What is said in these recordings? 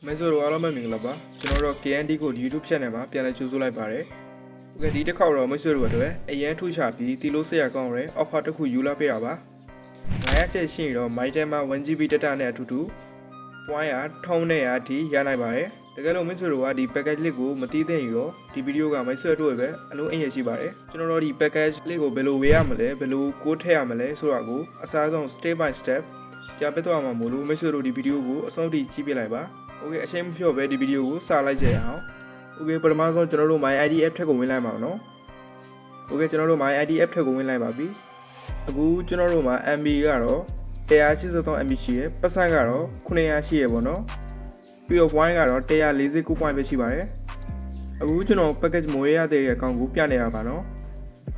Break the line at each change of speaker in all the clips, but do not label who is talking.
မဲဆိုတော့အားလုံးပဲမင်္ဂလာပါကျွန်တော်တို့ KND ကို YouTube channel မှာပြန်လည်ကြိုဆိုလိုက်ပါတယ်။ Okay ဒီတစ်ခေါက်တော့မဲဆိုတို့အတွက်အရင်ထုချပြီးတီလို့ဆက်ရကောင်းရဲ offer တစ်ခုယူလာပေးတာပါ။900ကျပ်ရှိရင်တော့ MyTem မှာ 1GB data နဲ့အတူတူ point ရထုံးနဲ့ရထိရနိုင်ပါတယ်။တကယ်လို့မဲဆိုတို့ကဒီ package လေးကိုမသိသေးရင်တော့ဒီဗီဒီယိုကမဲဆိုတို့ပဲအလုံးအရင်ရှိပါတယ်။ကျွန်တော်တို့ဒီ package လေးကိုဘယ်လိုဝေးရမလဲဘယ်လိုကိုးထည့်ရမလဲဆိုတာကိုအစားဆုံး step by step ပြပြတော့မှာမို့လို့မဲဆိုတို့ဒီဗီဒီယိုကိုအဆုံးထိကြည့်ပြလိုက်ပါ။ Okay အချိန်မဖြော့ပဲဒီဗီဒီယိုကိုစလိုက်ကြရအောင် Okay ပထမဆုံးကျွန်တော်တို့ My ID app ထက်ကိုဝင်လိုက်ပါအောင်နော် Okay ကျွန်တော်တို့ My ID app ထက်ကိုဝင်လိုက်ပါပြီအခုကျွန်တော်တို့မှာ MB ကတော့183 MB ရှိရယ်ပတ်စံကတော့900ရှိရယ်ပေါ့နော်ပြီးတော့ point ကတော့149 point ပဲရှိပါတယ်အခုကျွန်တော် package မွေးရတဲ့အကောင်ကိုပြနေရပါနော်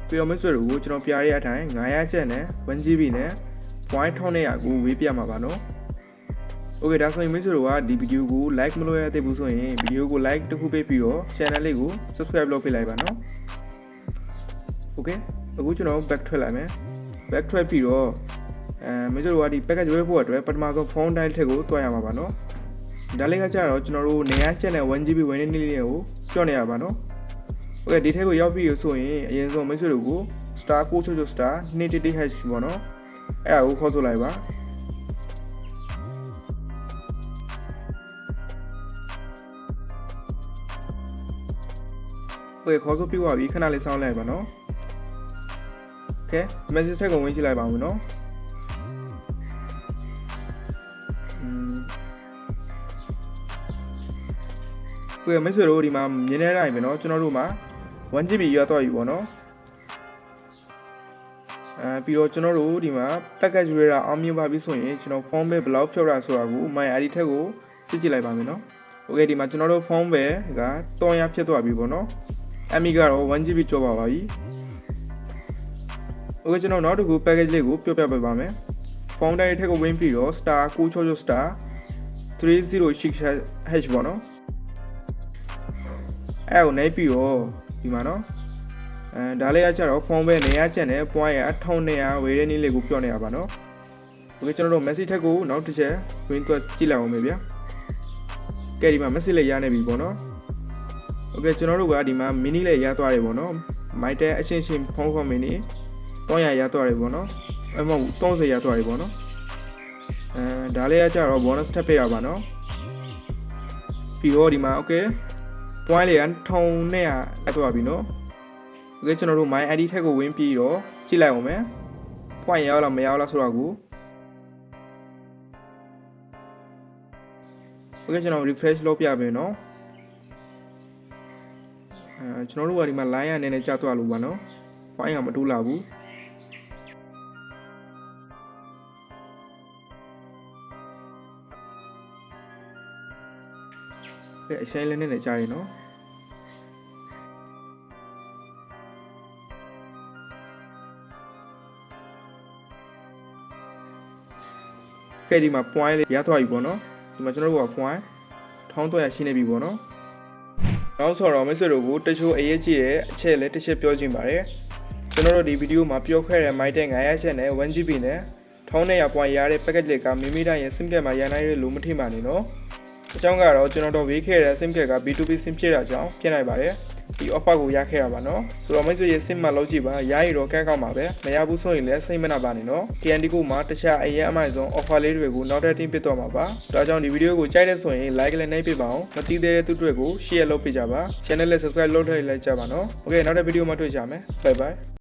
ပြီးတော့မဆွေတို့ကိုကျွန်တော်ပြရတဲ့အတိုင်း900ကျပ်နဲ့ 1GB နဲ့ point 1200ကိုဝေးပြမှာပါနော်Okay ဒါဆိုရင်မိတ်ဆွေတို့ကဒီဗီဒီယိုကို like မလုပ်ရသေးဘူးဆိုရင်ဗီဒီယိုကို like တစ်ခုပေးပြီးတော့ channel လေးကို subscribe လုပ်ပေးလိုက်ပါနော် Okay အခုကျွန်တော် back ထွက်လိုက်မယ် back ထွက်ပြီးတော့မိတ်ဆွေတို့ကဒီ package ဝယ်ဖို့အတွက်ပထမဆုံး phone dial ထက်ကိုတွားရမှာပါနော်ဒါလေးကကြတော့ကျွန်တော်တို့နေရာချက်နဲ့ 1GB ဝင်နေလေးကိုပြော့နေရပါနော် Okay ဒီထက်ကိုရောက်ပြီးဆိုရင်အရင်ဆုံးမိတ်ဆွေတို့ကို star 966 star 288 hash ပေါ့နော်အဲ့ဒါကိုခေါ်ဆိုလိုက်ပါOkay ခေါ်ဆိုပြီးပါပြီခဏလေးစောင်းလိုက်ပါနော် Okay message ထက်ကိုဝင်ကြည့်လိုက်ပါဦးနော်Okay မိတ်ဆွေတို့ဒီမှာမြင်နေတိုင်းပဲနော်ကျွန်တော်တို့မှာ 1GB ရသွားပြီပေါ့နော်ပြီးတော့ကျွန်တော်တို့ဒီမှာ package ရတာအောင်မြင်ပါပြီဆိုရင်ကျွန်တော် form ပဲဘယ်လောက်ဖြုတ်တာဆိုတာကို my ID ထက်ကိုစစ်ကြည့်လိုက်ပါမယ်နော် Okay ဒီမှာကျွန်တော်တို့ form ပဲက300ဖြစ်သွားပြီပေါ့နော်MB ကတော့ 1GB ကျော်ပါပြီ Okay ကျွန်တော်နောက်တစ်ခု package လေးကိုပြောပြပေးပါမယ် form တိုင်းထက်ကိုဝင်ပြီးတော့ star 966 star 306 hash ပေါ့နော်အဲ့ကိုနိုင်ပြီးတော့ဒီမှာနော်ဒါလေးကကြတော့ form ပဲနေရာချက်နဲ့ point ရ1200ဝေးတဲ့နည်းလေးကိုပြောနေရပါနော် Okay ကျွန်တော်တို့ message ထက်ကိုနောက်တစ်ချက်ဝင်သွားကြည့်လိုက်အောင်မယ်ဗျာကဲဒီမှာ message လေးရနေပြီပေါ့နော်Okay ကျွန်တော်တို့ကဒီမှာ mini လေးရသွားတယ်ပေါ့နော် MyTem အချင်းချင်းဖုန်းခေါ် mini 300ရသွားတယ်ပေါ့နော်အမဟုတ်30ရသွားတယ်ပေါ့နော်ဒါလေးကကြတော့ bonus ထပ်ပေးရပါနော်ပြီးတော့ဒီမှာ Okay point လေးက1200ရသွားပြီနော် Okay ကျွန်တော်တို့ my ID ထက်ကိုဝင်ပြီးတော့ကြည့်လိုက်အောင်မယ် point ရောက်လားမရောက်လားဆိုတော့ကို Okay ကျွန်တော် refresh လုပ်ပြပေးနော်ကျွန်တော်တို့ကဒီမှာ line ရနည်းနည်းကျသွားလို့ပါနော် point ကမတူလာဘူးအရှိန်လေးနဲ့ကြားရင်နော်ခဲဒီမှာ point လေးရသွားပြီပေါ့နော်ဒီမှာကျွန်တော်တို့က point 1300ရှိနေပြီပေါ့နော်နောက်ဆိုတော့မိတ်ဆွေတို့ကိုတချို့အရေးကြီးတဲ့အချက်လည်းတစ်ချက်ပြောချင်ပါတယ်ကျွန်တော်တို့ဒီဗီဒီယိုမှာပြောခဲ့တဲ့ MyTem 900ချက်နဲ့ 1GB နဲ့1200 point ရတဲ့ package လေးကမိမိတိုင်းရဲ့ SIM card မှာရနိုင်တဲ့လို့မထင်ပါနဲ့နော်အကြောင်းကတော့ကျွန်တော်တို့ဝေးခဲ့တဲ့ SIM card က B2B SIM ဖြစ်တာကြောင့်ဖြစ်နိုင်ပါတယ်ဒီ offer ကိုရခဲ့တာပါနော်ဆိုတော့မိတ်ဆွေရဲ့ SIM မှာလောက်ကြည့်ပါရရတော့ကန့်ကောက်ပါပဲမရဘူးဆိုရင်လည်းစိတ်မနာပါနဲ့နော် KND ကိုမှာတခြားအရင်အမိုက်ဆုံး offer လေးတွေကိုနောက်ထပ်တင်ပြတော့မှာပါဒါကြောင့်ဒီဗီဒီယိုကိုကြိုက်တဲ့ဆိုရင် like လည်းနှိပ်ပေးပါအောင်မသိသေးတဲ့သူတွေကို share လုပ်ပေးကြပါ channel လည်း subscribe လုပ်ထည့်လိုက်ကြပါနော် Okay နောက်တဲ့ဗီဒီယိုမှာတွေ့ကြမယ် bye bye